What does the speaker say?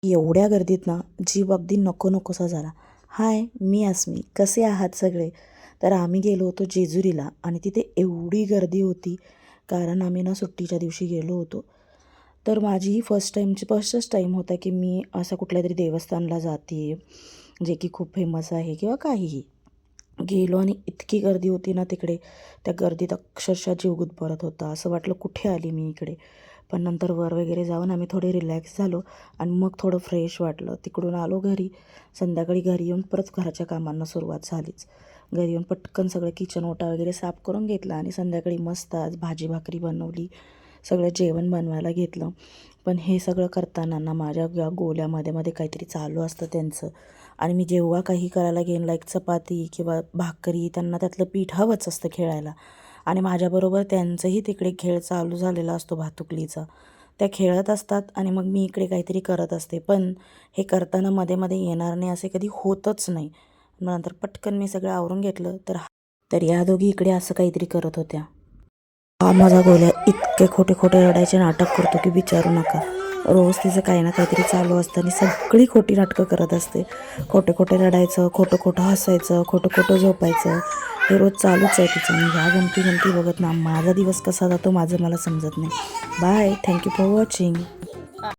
एवढ्या गर्दीत ना जीव अगदी नको नकोसा झाला. हाय, मी अस्मी. कसे आहात सगळे? तर आम्ही गेलो होतो जेजुरीला आणि तिथे एवढी गर्दी होती, कारण आम्ही ना सुट्टीच्या दिवशी गेलो होतो. तर माझी ही फर्स्टच टाईम होता, की मी असं कुठल्यातरी देवस्थानला जाते आहे, जे की खूप फेमस आहे किंवा काहीही. गेलो आणि इतकी गर्दी होती ना तिकडे, त्या गर्दीत अक्षरशः जीव गुदमरत होता. असं वाटलं कुठे आली मी इकडे. पण नंतर वर वगैरे जाऊन आम्ही थोडे रिलॅक्स झालो आणि मग थोडं फ्रेश वाटलं. तिकडून आलो घरी. संध्याकाळी घरी येऊन परत घराच्या कामांना सुरुवात झालीच. घरी येऊन पटकन सगळं किचन ओटा वगैरे साफ करून घेतला आणि संध्याकाळी मस्त आज भाजी भाकरी बनवली. सगळं जेवण बनवायला घेतलं. पण हे सगळं करताना ना माझ्या या गोल्यामध्ये मध्ये काहीतरी चालू असतं त्यांचं. आणि मी जेव्हा काही करायला घेईन लाईक चपाती किंवा भाकरी, त्यांना त्यातलं पीठ हवंच असतं खेळायला. आणि माझ्याबरोबर त्यांचंही तिकडे खेळ चालू झालेला असतो भातुकलीचा. त्या खेळत असतात आणि मग मी इकडे काहीतरी करत असते. पण हे करताना मध्ये मध्ये येणार नाही असे कधी होतच नाही. मग नंतर पटकन मी सगळं आवरून घेतलं तर या दोघी इकडे असं काहीतरी करत होत्या. हा माझा गोल्या इतके खोटे खोटे रडायचे नाटक करतो की विचारू नका. रोज तिचं काही ना काहीतरी चालू असतं आणि सगळी खोटी नाटकं करत असते. खोटे खोटे रडायचं, खोटं खोटं हसायचं, खोटं खोटं झोपायचं, हे रोज चालूच आहे तिचं. आणि ह्या गमती गमती बघत ना माझा दिवस कसा जातो माझं मला समजत नाही. बाय. Thank you for watching.